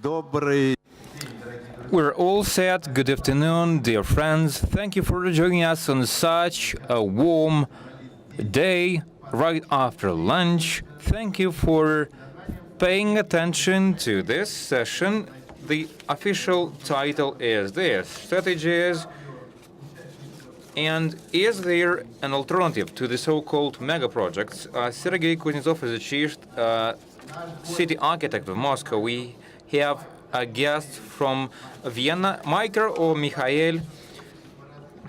Добрый. We're all set. Good afternoon, dear friends. Thank you for joining us on such a warm day right after lunch. Thank you for paying attention to this session. The official title is this: Strategies, and is there an alternative to the so-called mega projects? Sergey Kuznetsov is the chief city architect of Moscow. We have a guest from Vienna, Michael or Mikhail,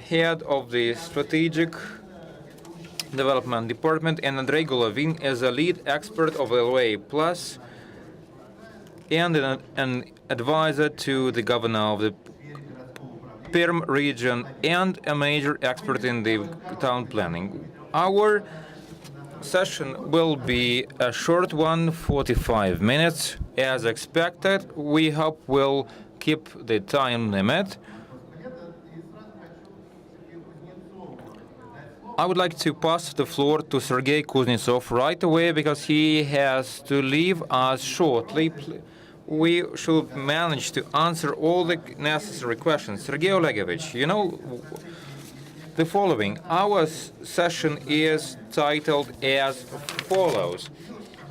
head of the strategic development department, and Andrei Golovin is a lead expert of LOA Plus and an advisor to the governor of the Perm region and a major expert in the town planning. Our session will be a short one, 45 minutes. As expected, we hope we'll keep the time limit. I would like to pass the floor to Sergey Kuznetsov right away because he has to leave us shortly. We should manage to answer all the necessary questions. Sergey Olegovich, you know the following. Our session is titled as follows: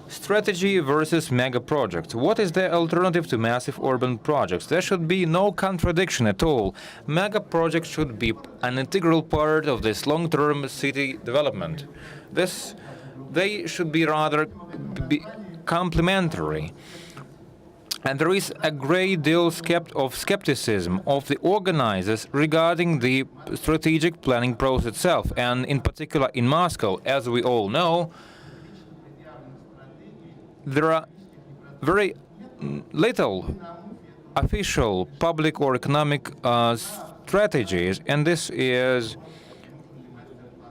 Strategy versus mega projects. What is the alternative to massive urban projects? There should be no contradiction at all. Mega projects should be an integral part of this long-term city development. They should be rather complementary. And there is a great deal of skepticism of the organizers regarding the strategic planning process itself, and in particular in Moscow. As we all know, there are very little official public or economic strategies, and this is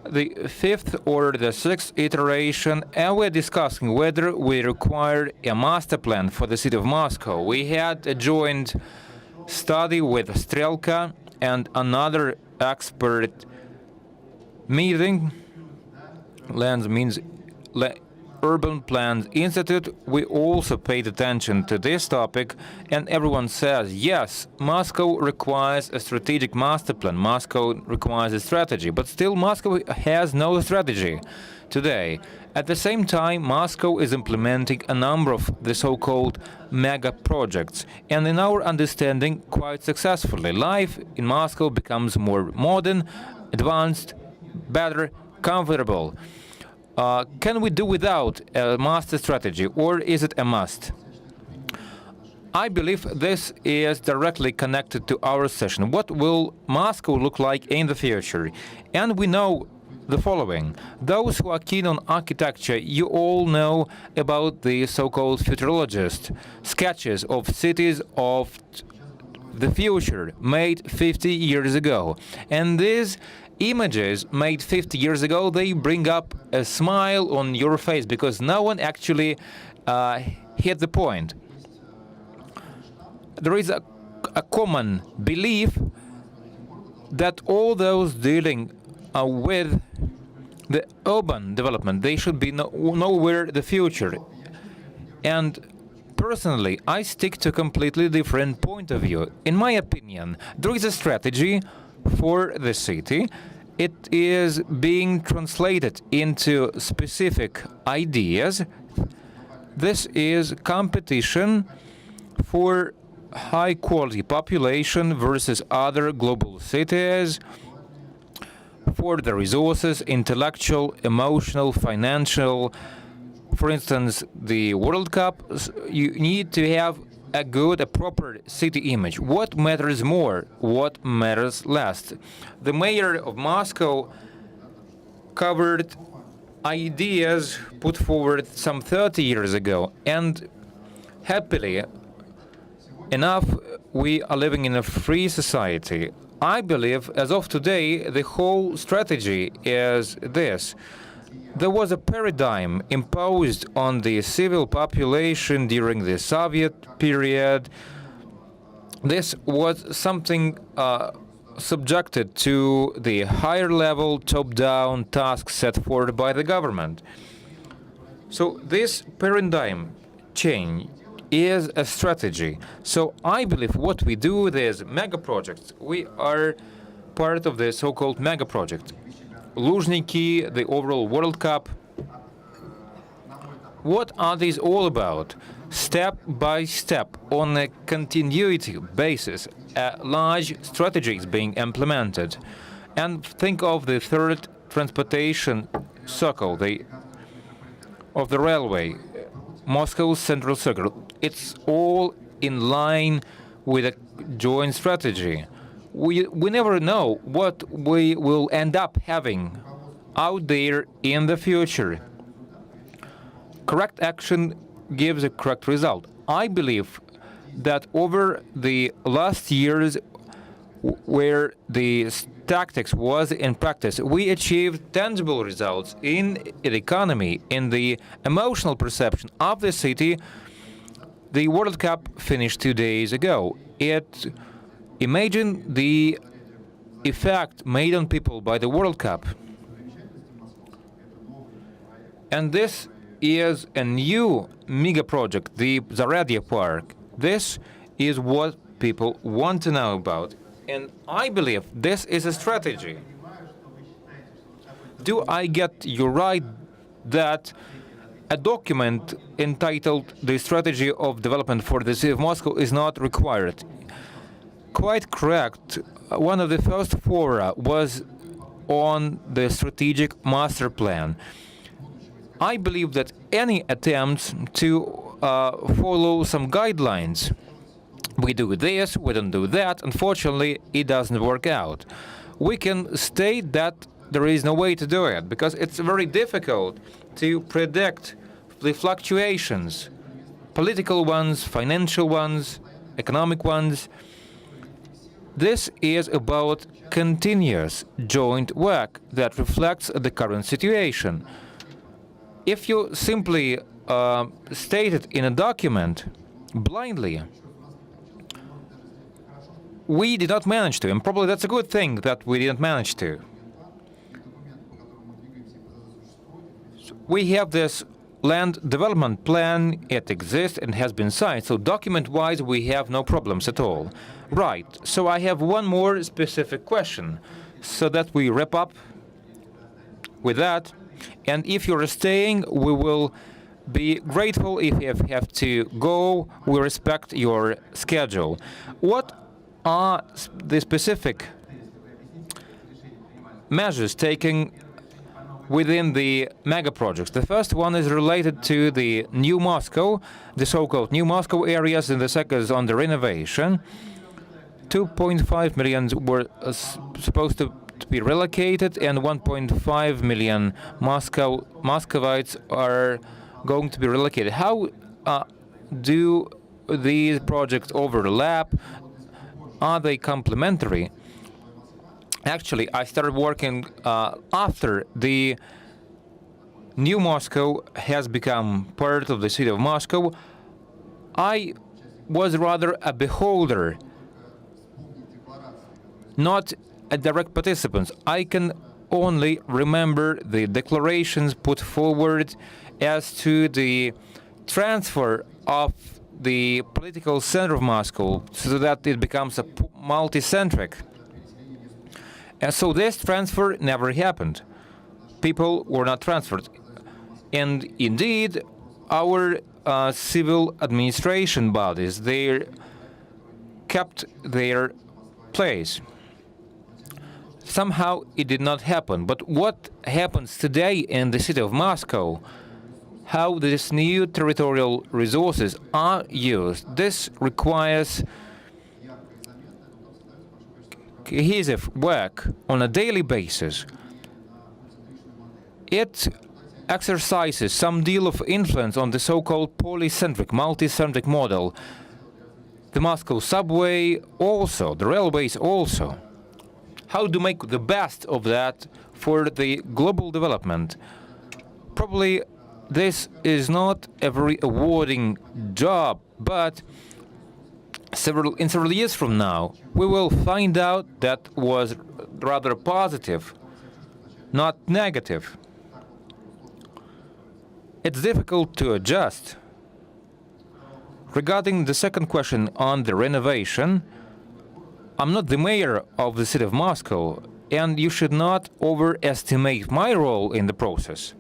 the fifth or the sixth iteration, and we're discussing whether we require a master plan for the city of Moscow. We had a joint study with Strelka and another expert meeting. Lands means Urban Plans Institute. We also paid attention to this topic, and everyone says, yes, Moscow requires a strategic master plan. Moscow requires a strategy, but still Moscow has no strategy today. At the same time, Moscow is implementing a number of the so-called mega projects, and in our understanding, quite successfully. Life in Moscow becomes more modern, advanced, better, comfortable. Can we do without a master strategy, or is it a must? I believe this is directly connected to our session. What will Moscow look like in the future? And we know the following. Those who are keen on architecture, you all know about the so-called futurologist sketches of cities of the future made 50 years ago. And these images made 50 years ago, they bring up a smile on your face because no one actually hit the point. There is a common belief that all those dealing with the urban development, they should be nowhere the future. And personally, I stick to a completely different point of view. In my opinion, there is a strategy for the city. It is being translated into specific ideas. This is competition for high-quality population versus other global cities, for the resources, intellectual, emotional, financial. For instance, the World Cup, you need to have a good, a proper city image. What matters more? What matters less? The mayor of Moscow covered ideas put forward some 30 years ago, and happily enough, we are living in a free society. I believe, as of today, the whole strategy is this. There was a paradigm imposed on the civil population during the Soviet period. This was something subjected to the higher level top-down tasks set forth by the government. So this paradigm change is a strategy. So I believe what we do with these mega projects, we are part of the so-called mega project. Luzhniki, the overall World Cup. What are these all about? Step by step, on a continuity basis, a large strategy is being implemented. And think of the third transportation circle, of the railway, Moscow Central Circle. It's all in line with a joint strategy. We never know what we will end up having out there in the future. Correct action gives a correct result. I believe that over the last years, where the tactics was in practice, we achieved tangible results in the economy, in the emotional perception of the city. The World Cup finished 2 days ago. Imagine the effect made on people by the World Cup. And this is a new mega project, the Zaradia Park. This is what people want to know about. And I believe this is a strategy. Do I get you right that a document entitled The Strategy of Development for the City of Moscow is not required? Quite correct. One of the first fora was on the strategic master plan. I believe that any attempts to follow some guidelines, we do this, we don't do that, unfortunately, it doesn't work out. We can state that there is no way to do it, because it's very difficult to predict the fluctuations, political ones, financial ones, economic ones. This is about continuous joint work that reflects the current situation. If you simply state it in a document blindly, we did not manage to, and probably that's a good thing that we didn't manage to. We have this land development plan, it exists and has been signed, so document-wise we have no problems at all. Right, so I have one more specific question, so that we wrap up with that. And if you're staying, we will be grateful. If you have to go, we respect your schedule. What are the specific measures taken within the mega projects? The first one is related to the New Moscow, the so-called New Moscow areas, and the second is on the renovation. 2.5 million were supposed to be relocated, and 1.5 million Muscovites are going to be relocated. How do these projects overlap? Are they complementary? Actually, I started working after the New Moscow has become part of the city of Moscow. I was rather a beholder, not a direct participant. I can only remember the declarations put forward as to the transfer of the political center of Moscow so that it becomes a multi-centric. And so this transfer never happened. People were not transferred. And indeed, our civil administration bodies, they kept their place. Somehow it did not happen. But what happens today in the city of Moscow, how these new territorial resources are used, this requires cohesive work on a daily basis. It exercises some deal of influence on the so-called polycentric, multicentric model. The Moscow subway also, the railways also. How to make the best of that for the global development? Probably this is not a very rewarding job, but in several years from now, we will find out that was rather positive, not negative. It's difficult to adjust. Regarding the second question on the renovation, I'm not the mayor of the city of Moscow, and you should not overestimate my role in the process.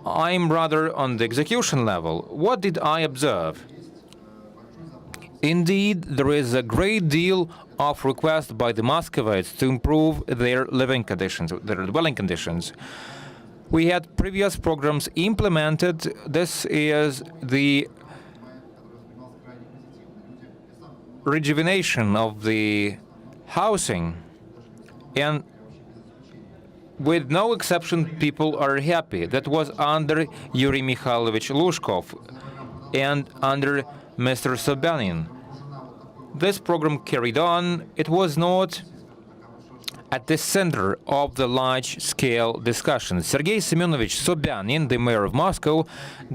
I'm rather on the execution level. What did I observe? Indeed, there is a great deal of request by the Muscovites to improve their living conditions, their dwelling conditions. We had previous programs implemented. This is the rejuvenation of the housing, and with no exception, people are happy. That was under Yuri Mikhailovich Lushkov and under Mr. Sobyanin. This program carried on. It was not at the center of the large-scale discussion. Sergey Semyonovich Sobyanin, the mayor of Moscow,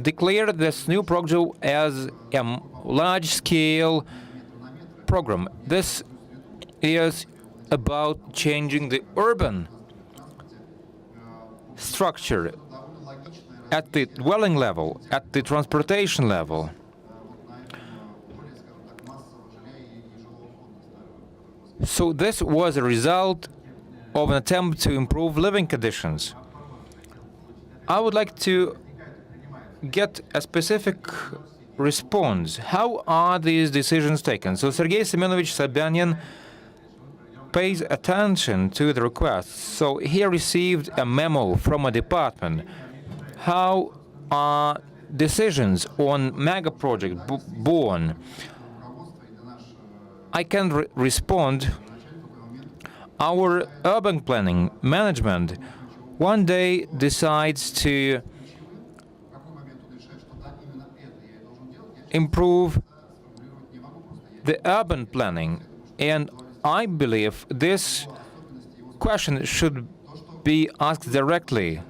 declared this new program as a large-scale program. This is about changing the urban structure at the dwelling level, at the transportation level. So this was a result of an attempt to improve living conditions. I would like to get a specific response. How are these decisions taken? So Sergey Semyonovich Sobyanin pays attention to the requests. So he received a memo from a department. How are decisions on mega project born? I can respond. Our urban planning management one day decides to improve the urban planning, and I believe this question should be asked directly.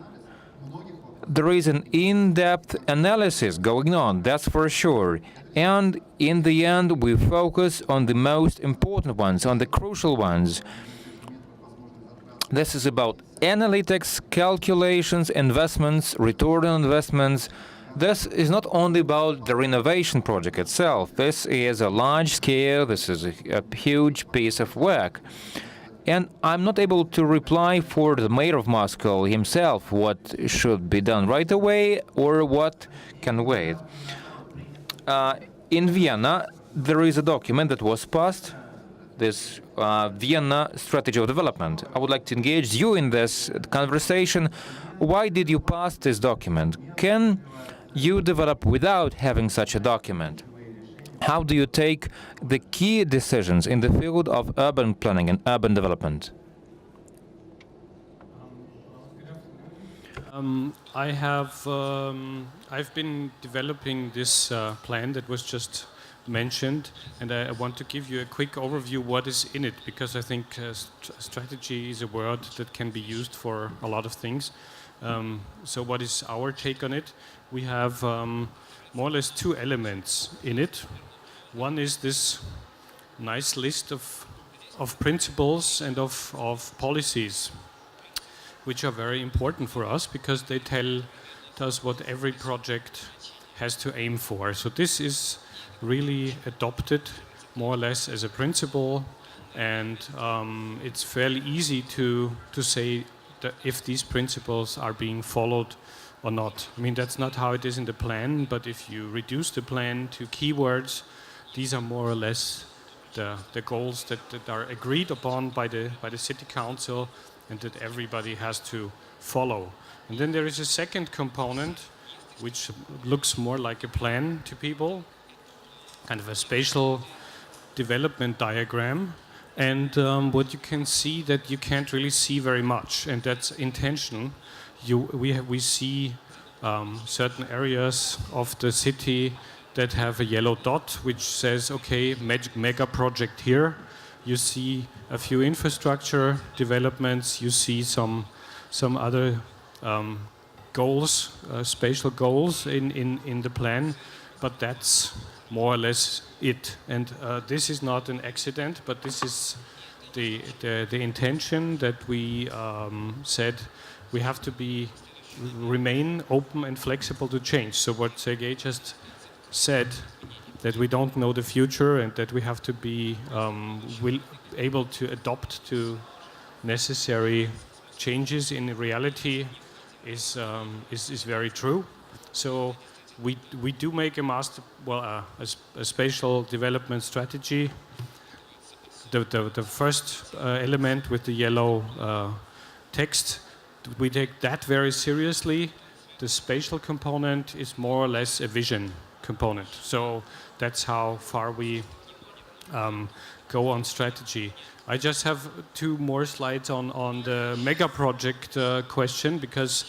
There is an in-depth analysis going on, that's for sure. And in the end, we focus on the most important ones, on the crucial ones. This is about analytics, calculations, investments, return on investments. This is not only about the renovation project itself. This is a large scale, this is a huge piece of work. And I'm not able to reply for the mayor of Moscow himself what should be done right away or what can wait. In Vienna, there is a document that was passed, this Vienna Strategy of Development. I would like to engage you in this conversation. Why did you pass this document? Can you develop without having such a document? How do you take the key decisions in the field of urban planning and urban development? I've been developing this plan that was just mentioned, and I want to give you a quick overview what is in it, because I think strategy is a word that can be used for a lot of things. So what is our take on it? We have more or less two elements in it. One is this nice list of principles and of policies, which are very important for us because they tell us what every project has to aim for. So this is really adopted more or less as a principle, and it's fairly easy to say that if these principles are being followed or not. I mean, that's not how it is in the plan, but if you reduce the plan to keywords, these are more or less the goals that are agreed upon by the city council and that everybody has to follow. And then there is a second component which looks more like a plan to people, kind of a spatial development diagram. And what you can see that you can't really see very much, and that's intention. We see certain areas of the city that have a yellow dot which says, okay, mega project here. You see a few infrastructure developments, you see some other goals, spatial goals in the plan, but that's more or less it. And this is not an accident, but this is the intention that we said we have to remain open and flexible to change. So what Sergey just said that we don't know the future and that we have to be able to adopt to necessary changes in reality is very true. So we do make a spatial development strategy. The first element with the yellow text, we take that very seriously. The spatial component is more or less a vision component. So that's how far we go on strategy. I just have 2 more slides on the mega project question, because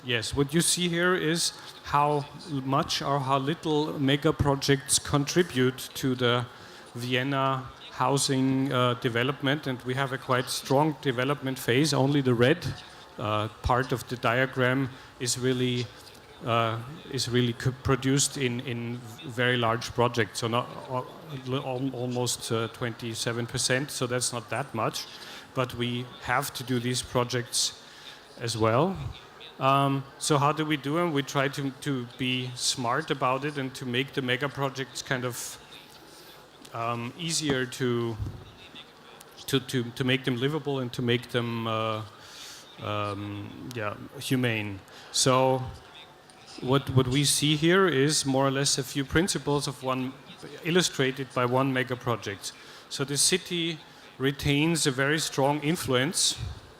yes, what you see here is how much or how little mega projects contribute to the Vienna housing development, and we have a quite strong development phase. Only the red part of the diagram is really produced in very large projects, so not almost 27%. So that's not that much, but we have to do these projects as well. So how do we do them? We try to be smart about it and to make the mega projects kind of easier to make them livable and to make them humane. So what we see here is more or less a few principles of one illustrated by one mega project. So the city retains a very strong influence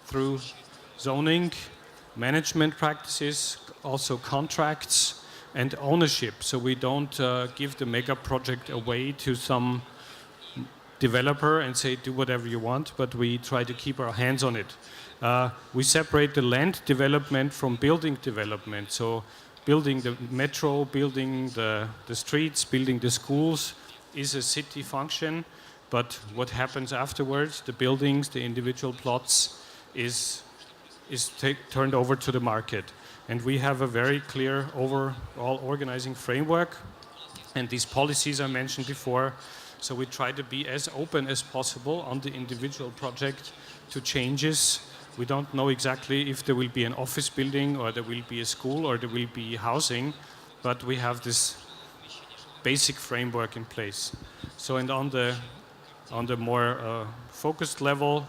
through zoning, management practices, also contracts and ownership. So we don't give the mega project away to some developer and say do whatever you want, but we try to keep our hands on it. We separate the land development from building development. So building the metro, building the streets, building the schools is a city function, but what happens afterwards, the buildings, the individual plots, is turned over to the market. And we have a very clear overall organizing framework, and these policies I mentioned before. So we try to be as open as possible on the individual project to changes. We don't know exactly if there will be an office building or there will be a school or there will be housing, but we have this basic framework in place. So and on the more focused level,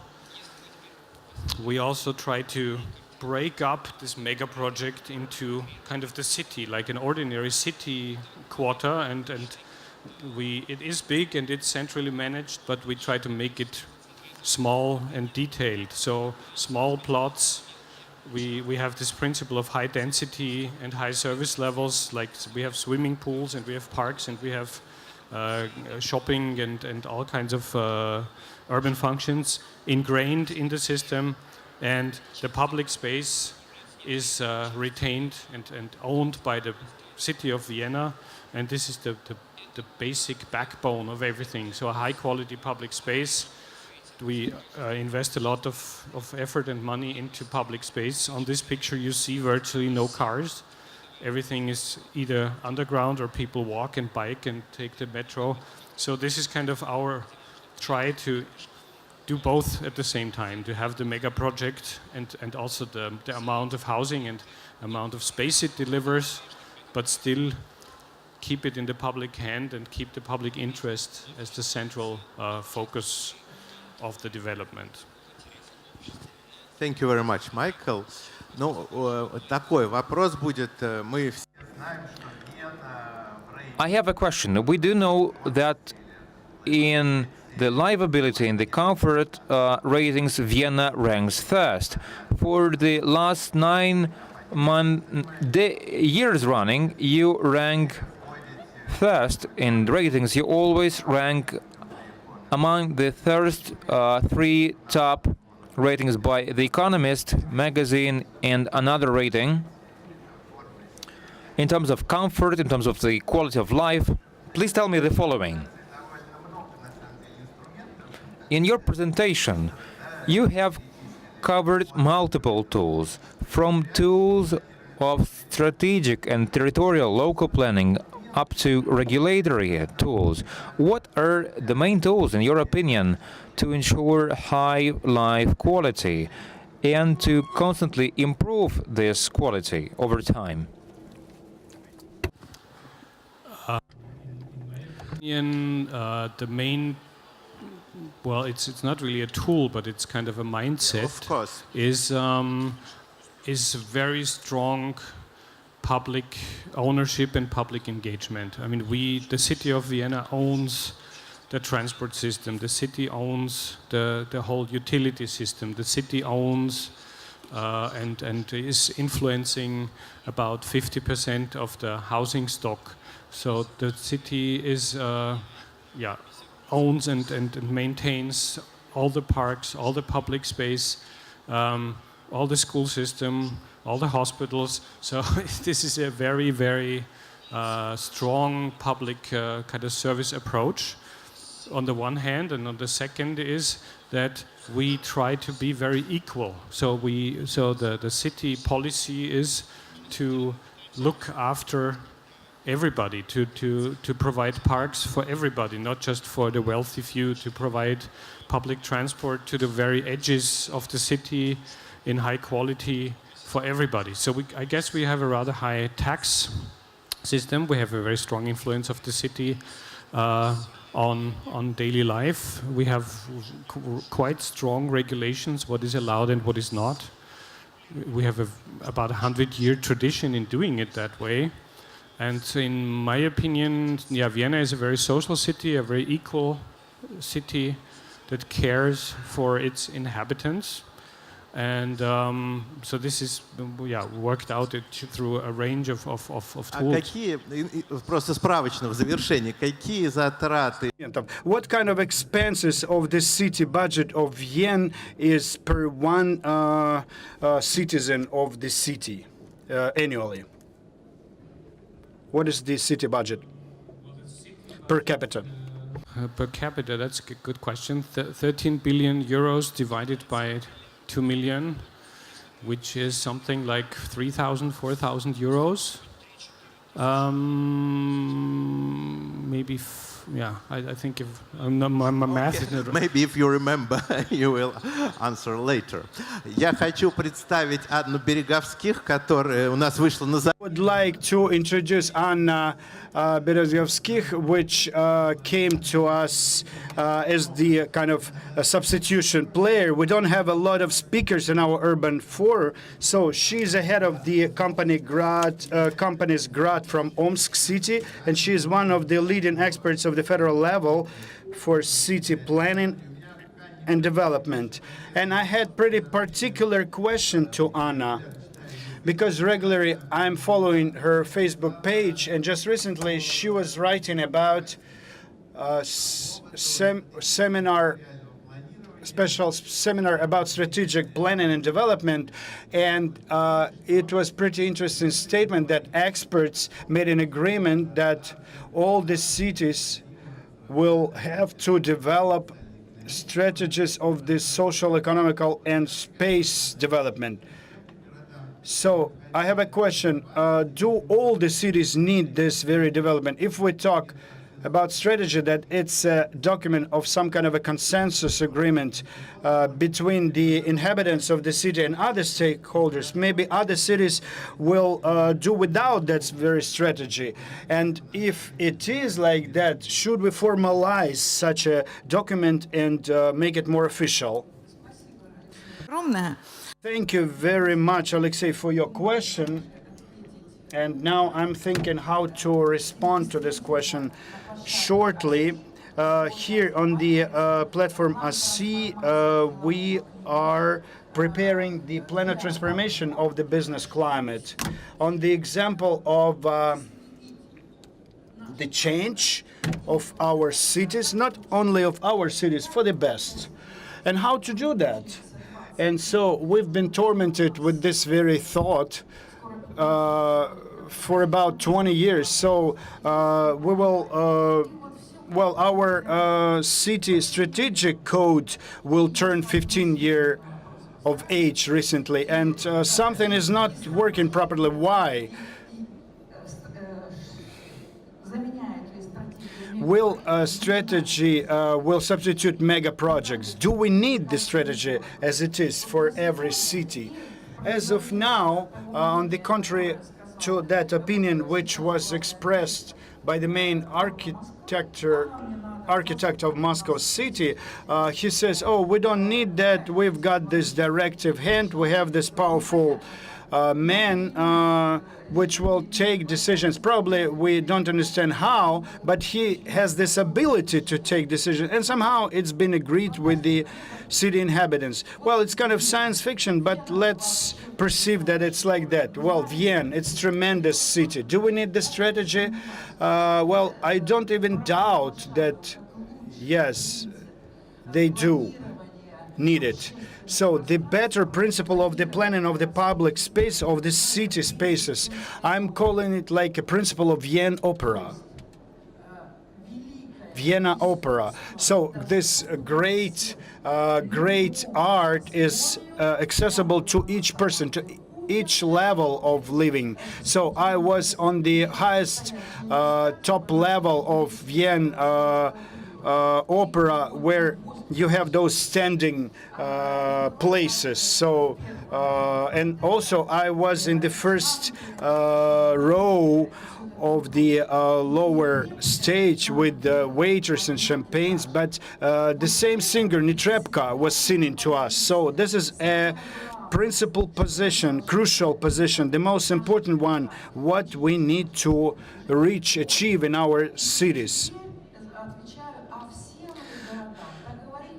we also try to break up this mega project into kind of the city, like an ordinary city quarter, and it is big and it's centrally managed, but we try to make it small and detailed. So small plots, we have this principle of high density and high service levels, like we have swimming pools and we have parks and we have shopping and all kinds of urban functions ingrained in the system, and the public space is retained and owned by the city of Vienna, and this is the basic backbone of everything. So a high quality public space. We invest a lot of effort and money into public space. On this picture you see virtually no cars. Everything is either underground or people walk and bike and take the metro. So this is kind of our try to do both at the same time, to have the mega project and also the amount of housing and amount of space it delivers, but still keep it in the public hand and keep the public interest as the central focus of the development. Thank you very much, Michael. Ну, такой вопрос будет. Мы все знаем, что где-то I have a question. We do know that in the livability and the comfort ratings, Vienna ranks first. For the last 9 years running, you rank first in ratings. You always rank among the first 3 top ratings by The Economist magazine and another rating. In terms of comfort, in terms of the quality of life, please tell me the following. In your presentation, you have covered multiple tools, from tools of strategic and territorial local planning up to regulatory tools. What are the main tools, in your opinion, to ensure high life quality and to constantly improve this quality over time? The main, well, it's not really a tool, but it's kind of a mindset. Of course. Is very strong public ownership and public engagement. I mean, the city of Vienna owns the transport system. The city owns the whole utility system. The city owns and is influencing about 50% of the housing stock. So the city is, owns and maintains all the parks, all the public space, all the school system, all the hospitals. So this is a very, very strong public kind of service approach on the one hand, and on the second is that we try to be very equal. So the city policy is to look after everybody, to provide parks for everybody, not just for the wealthy few, to provide public transport to the very edges of the city in high quality for everybody. So I guess we have a rather high tax system. We have a very strong influence of the city on daily life. We have quite strong regulations, what is allowed and what is not. We have about 100-year tradition in doing it that way. And in my opinion, Vienna is a very social city, a very equal city that cares for its inhabitants. And so this is worked out through a range of tools. Какие, просто справочно в завершении, какие затраты? What kind of expenses of the city budget of Vienna is per one citizen of the city annually? What is the city budget per capita? Per capita, that's a good question. 13 billion euros divided by 2 million, which is something like 3,000, 4,000 euros. Maybe, I think if my math is not right. Maybe if you remember, you will answer later. Я хочу представить Анну Береговских, которая у нас вышла на I would like to introduce Anna Berezovskih, which came to us as the kind of a substitution player. We don't have a lot of speakers in our urban forum, so she's the head of the company's Grad from Omsk city, and she is one of the leading experts of the federal level for city planning and development. And I had pretty particular question to Anna, because regularly I'm following her Facebook page, and just recently she was writing about special seminar about strategic planning and development, and it was pretty interesting statement that experts made an agreement that all the cities will have to develop strategies of the social, economical, and space development. So I have a question. Do all the cities need this very development? If we talk about strategy, that it's a document of some kind of a consensus agreement between the inhabitants of the city and other stakeholders, maybe other cities will do without that very strategy. And if it is like that, should we formalize such a document and make it more official? Thank you very much, Alexei, for your question. And now I'm thinking how to respond to this question shortly. Here on the platform ASI, we are preparing the plan of transformation of the business climate on the example of the change of our cities, not only of our cities, for the best. And how to do that? And so we've been tormented with this very thought for about 20 years. So we will, our city strategic code will turn 15 years of age recently, and something is not working properly. Why? Will strategy will substitute mega projects? Do we need the strategy as it is for every city? As of now, on the contrary to that opinion which was expressed by the main architect of Moscow city. He says, "Oh, we don't need that. We've got this directive hand. We have this powerful man which will take decisions. Probably we don't understand how, but he has this ability to take decisions, and somehow it's been agreed with the city inhabitants." Well, it's kind of science fiction, but let's perceive that it's like that. Well, Vienna, it's tremendous city. Do we need the strategy? Well, I don't even doubt that, yes, they do need it. So the better principle of the planning of the public space, of the city spaces, I'm calling it like a principle of Vienna Opera. Vienna Opera. So this great art is accessible to each person, to each level of living. So I was on the highest top level of Vienna opera, where you have those standing places. So and also I was in the first row of the lower stage with the waiters and champagnes, but the same singer Netrebko was singing to us. So this is a principal position, crucial position, the most important one, what we need to achieve in our cities.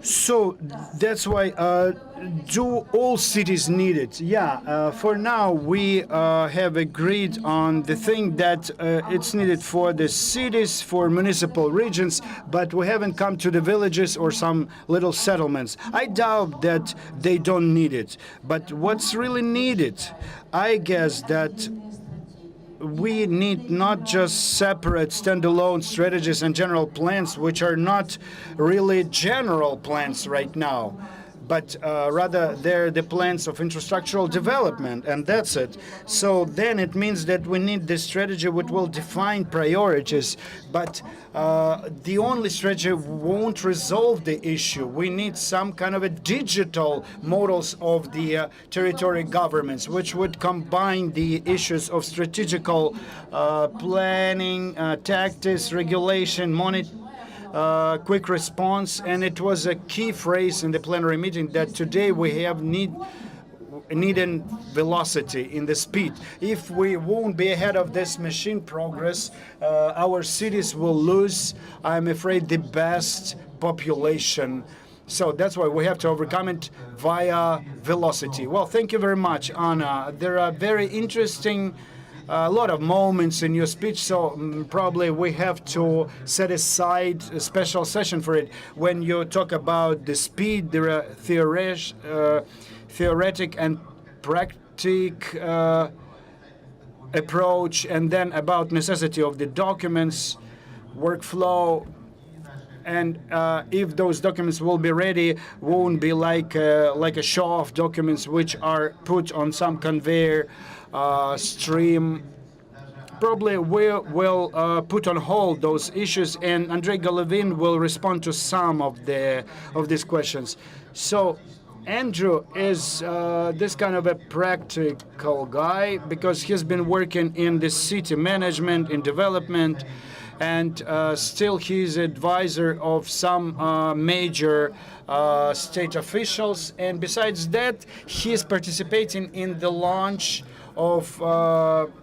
So that's why, do all cities need it? Yeah, for now we have agreed on the thing that it's needed for the cities, for municipal regions, but we haven't come to the villages or some little settlements. I doubt that they don't need it. But what's really needed? I guess that we need not just separate standalone strategies and general plans, which are not really general plans right now, but rather they're the plans of infrastructural development, and that's it. So then it means that we need this strategy which will define priorities, but the only strategy won't resolve the issue. We need some kind of a digital models of the territory governments, which would combine the issues of strategical planning, tactics, regulation, quick response. And it was a key phrase in the plenary meeting that today we have need in velocity, in the speed. If we won't be ahead of this machine progress, our cities will lose, I'm afraid, the best population. So that's why we have to overcome it via velocity. Well, thank you very much, Anna. There are very interesting a lot of moments in your speech, so probably we have to set aside a special session for it. When you talk about the speed, there are theoretic and practic approach, and then about necessity of the documents, workflow, and if those documents will be ready, won't be like a show-off documents which are put on some conveyor stream. Probably we will put on hold those issues, and Andrei Golovin will respond to some of these questions. So Andrew is this kind of a practical guy because he's been working in the city management, in development, and still he's advisor of some major state officials. And besides that, he's participating in the launch of,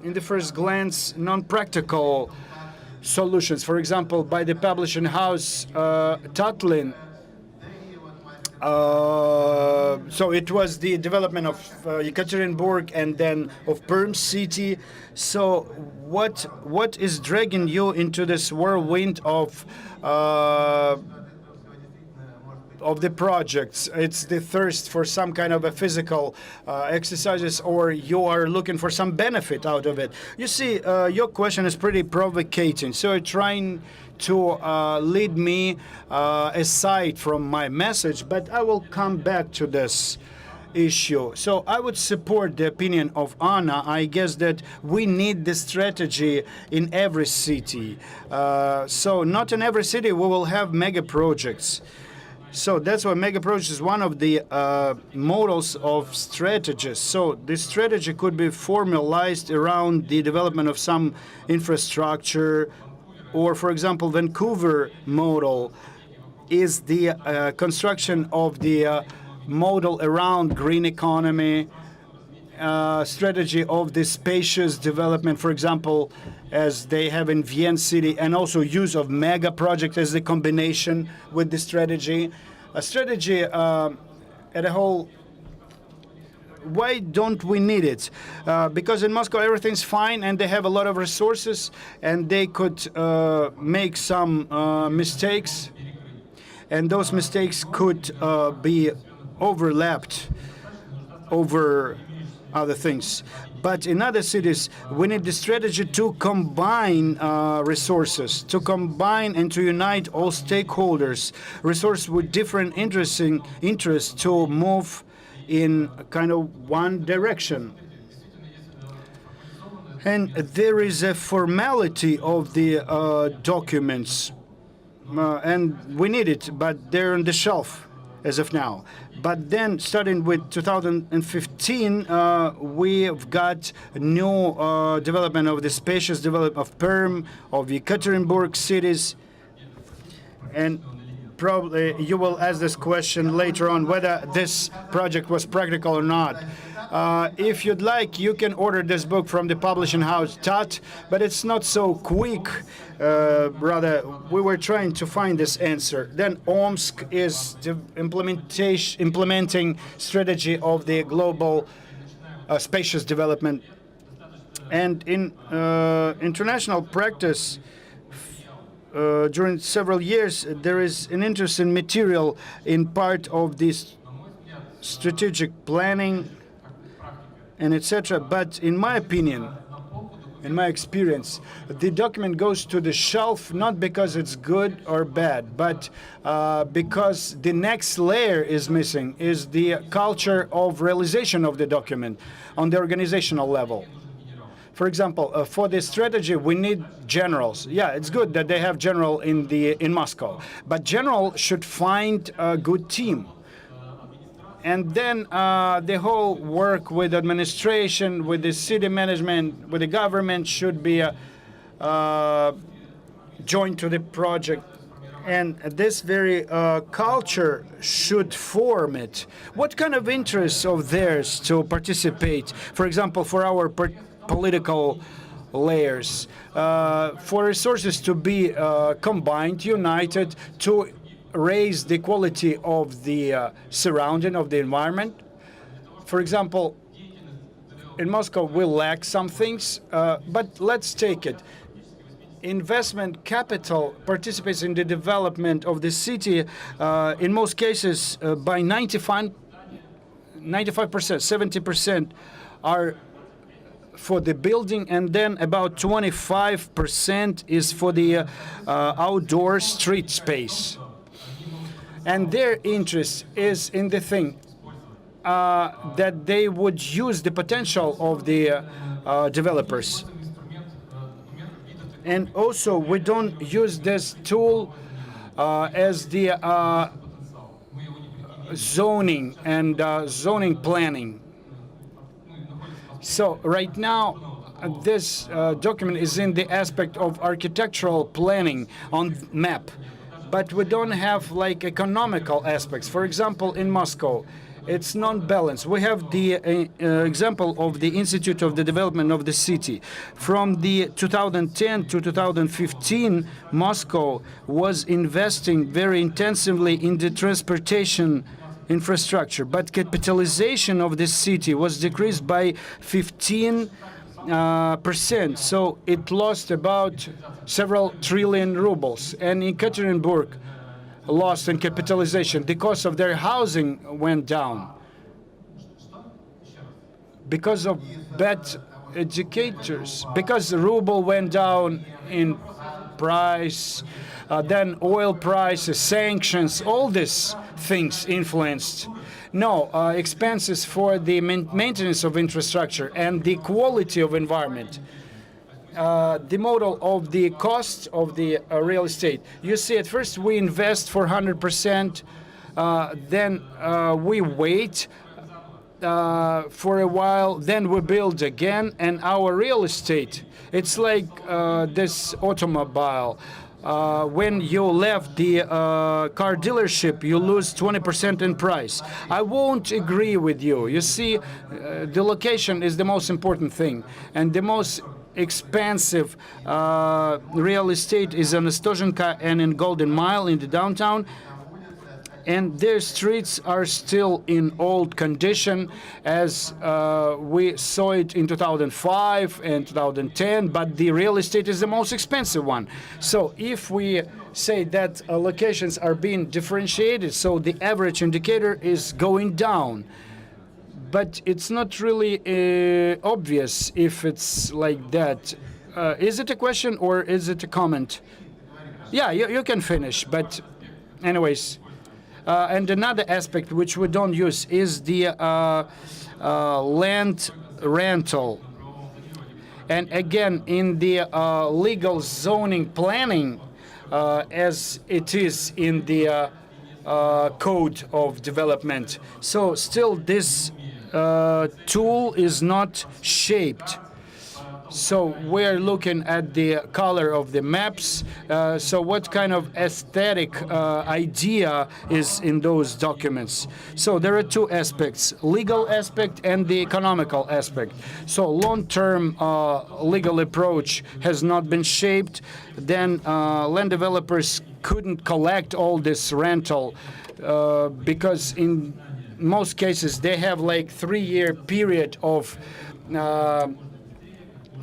in the first glance, non-practical solutions. For example, by the publishing house Tatlin. So it was the development of Yekaterinburg and then of Perm city. So what is dragging you into this whirlwind of the projects? It's the thirst for some kind of a physical exercises, or you are looking for some benefit out of it? You see, your question is pretty provocating. So you're trying to lead me aside from my message, but I will come back to this issue. So I would support the opinion of Anna. I guess that we need this strategy in every city. So not in every city we will have mega projects. So that's why mega project is one of the models of strategies. So this strategy could be formalized around the development of some infrastructure, or for example, Vancouver model is the construction of the model around green economy, strategy of the spacious development, for example, as they have in Vienna City, and also use of mega project as the combination with the strategy. A strategy at a whole. Why don't we need it? Because in Moscow everything's fine and they have a lot of resources and they could make some mistakes, and those mistakes could be overlapped over other things. But in other cities, we need the strategy to combine resources, to combine and to unite all stakeholders, resources with different interests to move in kind of one direction. And there is a formality of the documents, and we need it, but they're on the shelf as of now. But then, starting with 2015, we've got new development of the spacious development of Perm, of Yekaterinburg cities, and probably you will ask this question later on, whether this project was practical or not. If you'd like, you can order this book from the publishing house TAT, but it's not so quick. Rather, we were trying to find this answer. Then Omsk is the implementing strategy of the global spacious development. And in international practice, during several years, there is an interesting material in part of this strategic planning and etc. But in my opinion, in my experience, the document goes to the shelf not because it's good or bad, but because the next layer is missing, is the culture of realization of the document on the organizational level. For example, for this strategy, we need generals. Yeah, it's good that they have general in Moscow, but general should find a good team. And then the whole work with administration, with the city management, with the government should be joined to the project. And this very culture should form it. What kind of interests of theirs to participate? For example, for our political layers, for resources to be combined, united, to raise the quality of the surrounding of the environment. For example, in Moscow we lack some things, but let's take it. Investment capital participates in the development of the city in most cases by 95%, 70% are for the building, and then about 25% is for the outdoor street space. And their interest is in the thing that they would use the potential of the developers. And also, we don't use this tool as the zoning and zoning planning. So right now, this document is in the aspect of architectural planning on map, but we don't have like economical aspects. For example, in Moscow, it's non-balanced. We have the example of the Institute of the Development of the City. From the 2010 to 2015, Moscow was investing very intensively in the transportation infrastructure, but capitalization of the city was decreased by 15%. So it lost about several trillion rubles. And in Yekaterinburg, lost in capitalization. The cost of their housing went down because of bad educators, because the ruble went down in price, then oil prices, sanctions, all these things influenced. No, expenses for the maintenance of infrastructure and the quality of environment. The model of the cost of the real estate. You see, at first we invest for 100%, then we wait for a while, then we build again, and our real estate, it's like this automobile. When you left the car dealership, you lose 20% in price. I won't agree with you. You see, the location is the most important thing, and the most expensive real estate is in Ostozhenka and in Golden Mile in the downtown. And their streets are still in old condition as we saw it in 2005 and 2010, but the real estate is the most expensive one. So if we say that locations are being differentiated, so the average indicator is going down. But it's not really obvious if it's like that. Is it a question or is it a comment? Yeah, you can finish, but anyways. And another aspect which we don't use is the land rental. And again, in the legal zoning planning, as it is in the code of development. So still this tool is not shaped. So we're looking at the color of the maps. So what kind of aesthetic idea is in those documents? So there are two aspects, legal aspect and the economical aspect. So long-term legal approach has not been shaped. Then land developers couldn't collect all this rental because in most cases they have like 3-year period of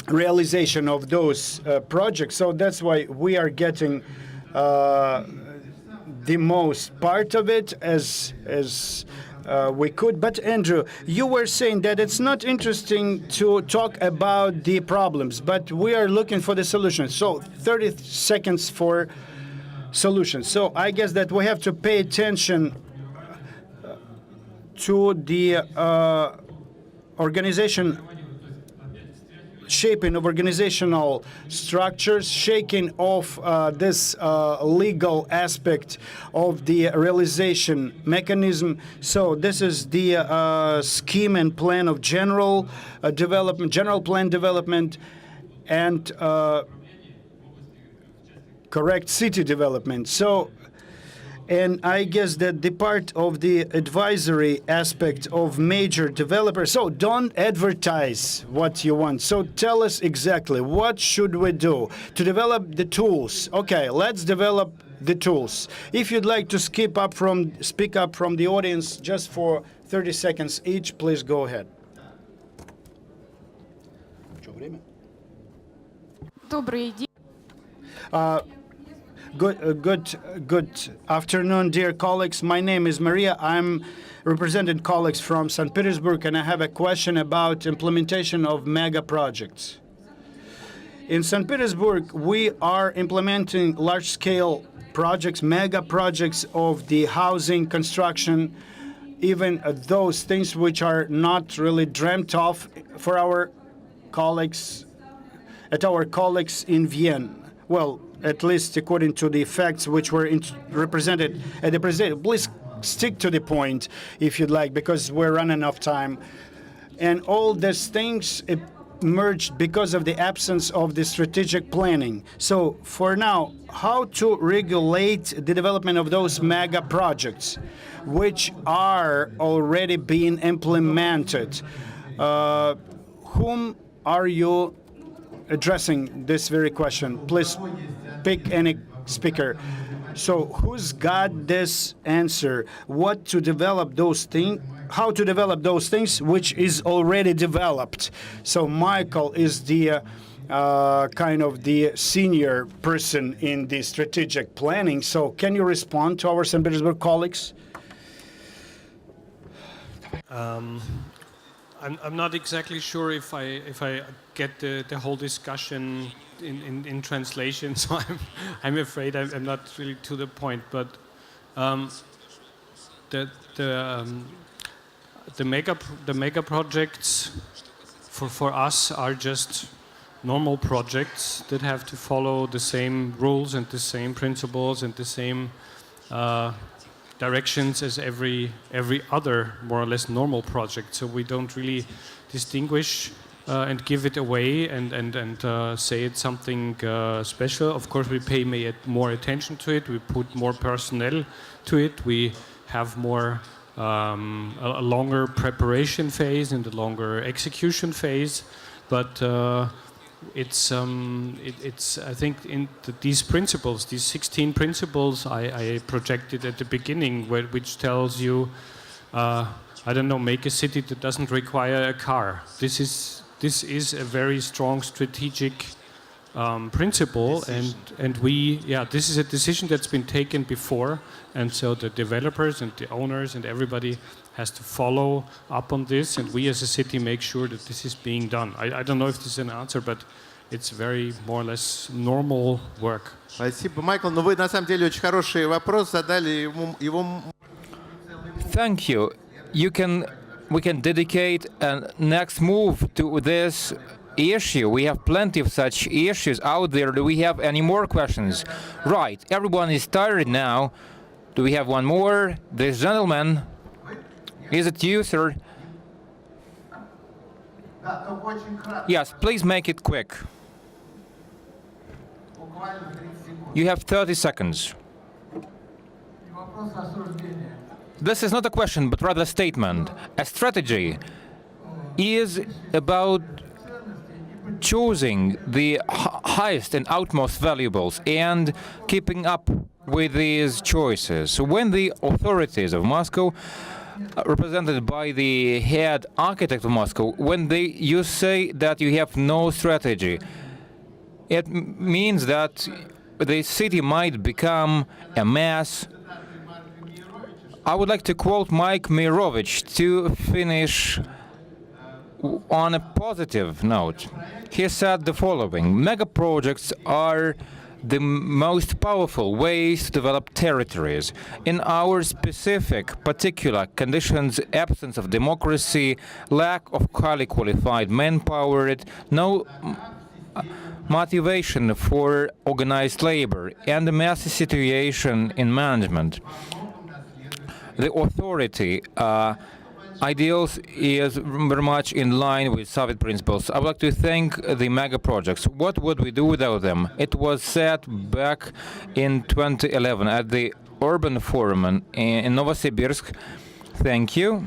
realization of those projects. So that's why we are getting the most part of it as we could. But Andrew, you were saying that it's not interesting to talk about the problems, but we are looking for the solutions. So 30 seconds for solutions. So I guess that we have to pay attention to the shaping of organizational structures, shaking off this legal aspect of the realization mechanism. So this is the scheme and plan of general development, general plan development, and correct city development. So, and I guess that the part of the advisory aspect of major developers, so don't advertise what you want. So tell us exactly what should we do to develop the tools. Okay, let's develop the tools. If you'd like to speak up from the audience just for 30 seconds each, please go ahead. Good afternoon, dear colleagues. My name is Maria. I'm representing colleagues from St. Petersburg, and I have a question about implementation of mega projects. In St. Petersburg, we are implementing large-scale projects, mega projects of the housing construction, even those things which are not really dreamt of for our colleagues, in Vienna. Well, at least according to the facts which were represented at the presentation. Please stick to the point if you'd like, because we're running out of time. And all these things emerged because of the absence of the strategic planning. So for now, how to regulate the development of those mega projects, which are already being implemented? Whom are you addressing this very question? Please pick any speaker. So who's got this answer? What to develop those things? How to develop those things which is already developed? So Michael is the kind of the senior person in the strategic planning. So can you respond to our St. Petersburg colleagues? I'm not exactly sure if I get the whole discussion in translation, so I'm afraid I'm not really to the point. But the mega projects for us are just normal projects that have to follow the same rules and the same principles and the same directions as every other more or less normal project. So we don't really distinguish and give it away and say it's something special. Of course, we pay more attention to it. We put more personnel to it. We have more a longer preparation phase and a longer execution phase. But it's I think these principles, these 16 principles I projected at the beginning, which tells you, I don't know, make a city that doesn't require a car. This is a very strong strategic principle, and this is a decision that's been taken before, and so the developers and the owners and everybody has to follow up on this, and we as a city make sure that this is being done. I don't know if this is an answer, but it's very more or less normal work. Спасибо, Майкл. Но вы на самом деле очень хороший вопрос задали. Его... Thank you. We can dedicate a next move to this issue. We have plenty of such issues out there. Do we have any more questions? Right, everyone is tired now. Do we have one more? This gentleman. Is it you, sir? Yes, please make it quick. You have 30 seconds. This is not a question, but rather a statement. A strategy is about choosing the highest and utmost valuables and keeping up with these choices. So when the authorities of Moscow, represented by the head architect of Moscow, when you say that you have no strategy, it means that the city might become a mess. I would like to quote Mike Mirovich to finish on a positive note. He said the following: mega projects are the most powerful ways to develop territories. In our specific, particular conditions, absence of democracy, lack of highly qualified manpower, no motivation for organized labor, and a messy situation in management, the authority ideals is very much in line with Soviet principles. I would like to thank the mega projects. What would we do without them? It was said back in 2011 at the Urban Forum in Novosibirsk. Thank you.